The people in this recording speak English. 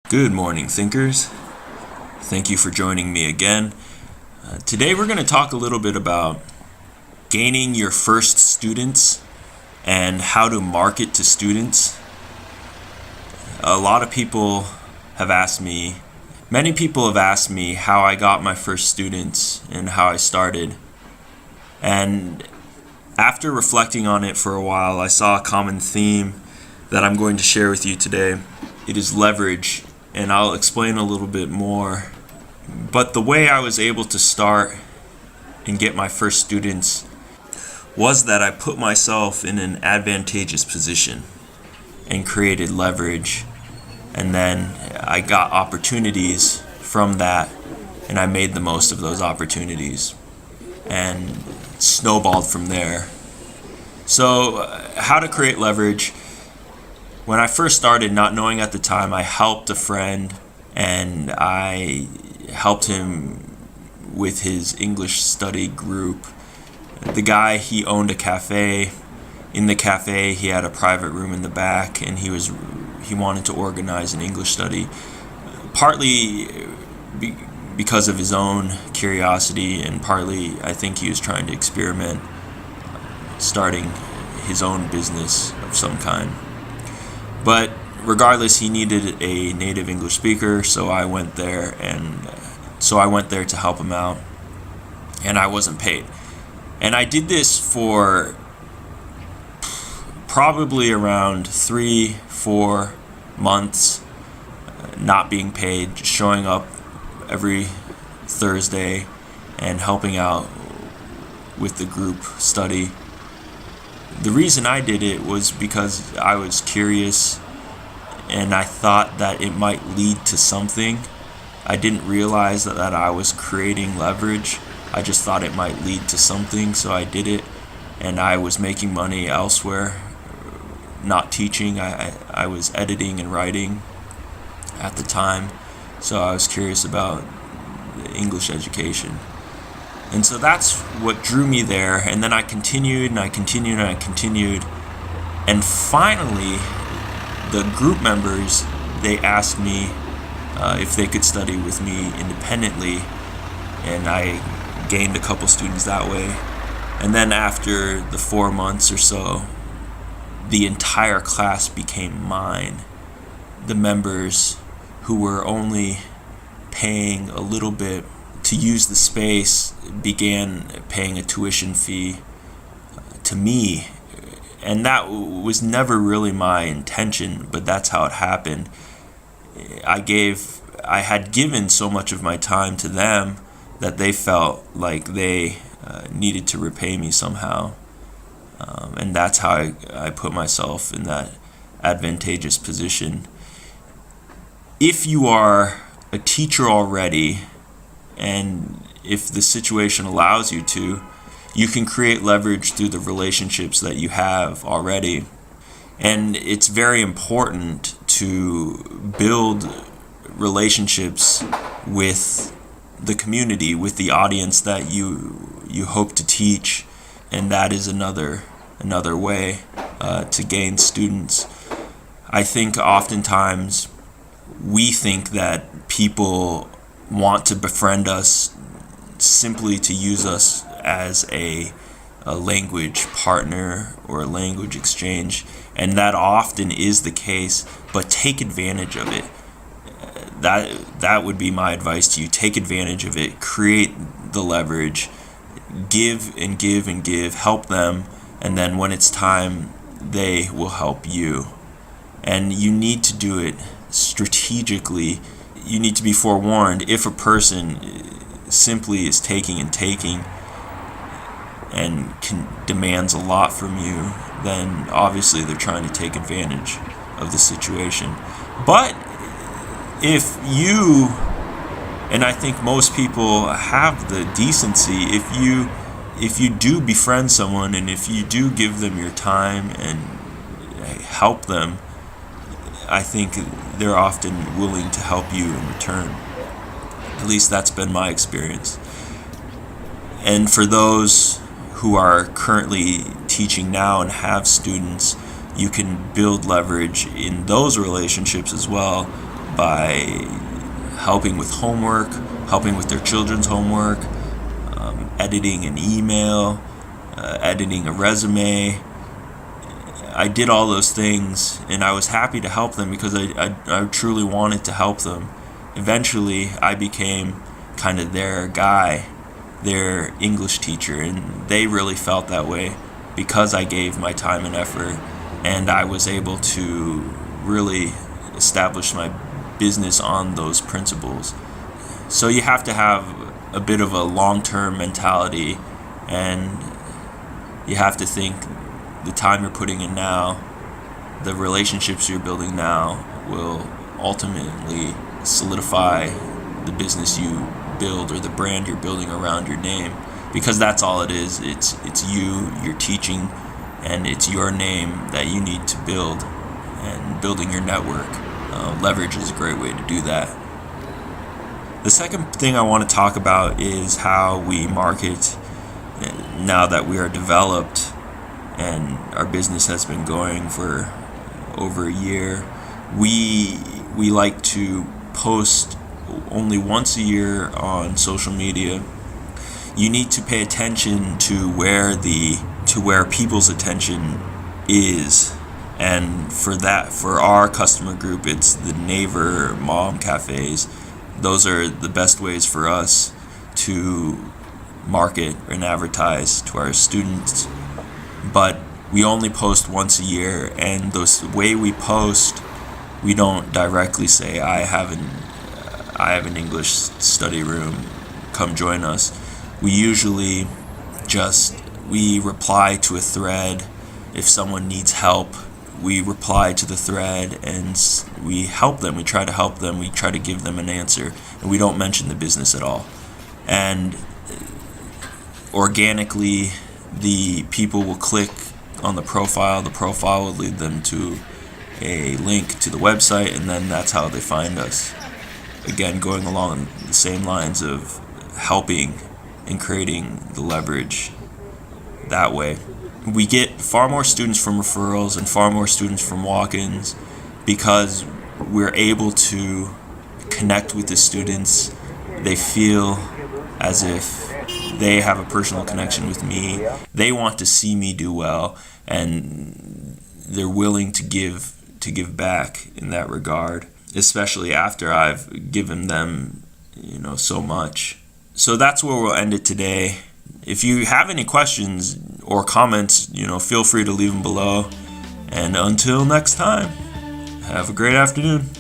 Good morning, thinkers. Thank you for joining me again. Today we're going to talk a little bit about gaining your first students and how to market to students. A lot of people have asked me, many people have asked me how I got my first students and how I started. And after reflecting on it for a while, I saw a common theme that I'm going to share with you today. It is leverage, and I'll explain a little bit more. But the way I was able to start and get my first students was that I put myself in an advantageous position and created leverage. And then I got opportunities from that, and I made the most of those opportunities and snowballed from there. So, how to create leverage. When I first started, not knowing at the time, I helped a friend and I helped him with his English study group. The guy, he owned a cafe. In the cafe, he had a private room in the back, and he wanted to organize an English study, partly because of his own curiosity, and partly I think he was trying to experiment, starting his own business of some kind. But regardless, he needed a native English speaker, so I went there to help him out, and I wasn't paid. And I did this for probably around 3-4 months, not being paid, just showing up every Thursday and helping out with the group study. The reason I did it was because I was curious and I thought that it might lead to something. I didn't realize that I was creating leverage. I just thought it might lead to something, so I did it, and I was making money elsewhere, not teaching. I was editing and writing at the time, so I was curious about English education. And so that's what drew me there. And then I continued. And finally, the group members, they asked me if they could study with me independently. And I gained a couple students that way. And then after the 4 months or so, the entire class became mine. The members who were only paying a little bit to use the space began paying a tuition fee to me, and that was never really my intention, but that's how it happened. I had given so much of my time to them that they felt like they needed to repay me somehow, and that's how I put myself in that advantageous position. If you are a teacher already, and if the situation allows you to, you can create leverage through the relationships that you have already. And it's very important to build relationships with the community, with the audience that you hope to teach. And that is another way to gain students. I think oftentimes we think that people want to befriend us simply to use us as a language partner or a language exchange, and that often is the case, but take advantage of it. That would be my advice to you. Take advantage of it, create the leverage, give and give and give, help them, and then when it's time, they will help you. And you need to do it strategically. You need to be forewarned. If a person simply is taking and demands a lot from you, then obviously they're trying to take advantage of the situation. But if you, and I think most people have the decency, if you do befriend someone and if you do give them your time and help them, I think they're often willing to help you in return. At least that's been my experience. And for those who are currently teaching now and have students, you can build leverage in those relationships as well by helping with homework, helping with their children's homework, editing an email, editing a resume. I did all those things, and I was happy to help them because I truly wanted to help them. Eventually, I became kind of their guy, their English teacher, and they really felt that way because I gave my time and effort, and I was able to really establish my business on those principles. So you have to have a bit of a long-term mentality, and you have to think the time you're putting in now, the relationships you're building now will ultimately solidify the business you build or the brand you're building around your name, because that's all it is. It's you're teaching, and it's your name that you need to build, and building your network. Leverage is a great way to do that. The second thing I want to talk about is how we market now that we are developed and our business has been going for over a year. We like to post only once a year on social media. You need to pay attention to where people's attention is. And for our customer group, it's the neighbor mom cafes. Those are the best ways for us to market and advertise to our students. But we only post once a year, and the way we post, we don't directly say, I have an English study room, come join us. We usually we reply to a thread. If someone needs help, we reply to the thread and we help them. We try to help them. We try to give them an answer, and we don't mention the business at all. And organically, the people will click on the profile. The profile will lead them to a link to the website, and then that's how they find us. Again, going along the same lines of helping and creating the leverage that way. We get far more students from referrals and far more students from walk-ins because we're able to connect with the students. They feel as if they have a personal connection with me. They want to see me do well, and they're willing to give back in that regard, especially after I've given them, so much. So that's where we'll end it today. If you have any questions or comments, feel free to leave them below. And until next time, have a great afternoon.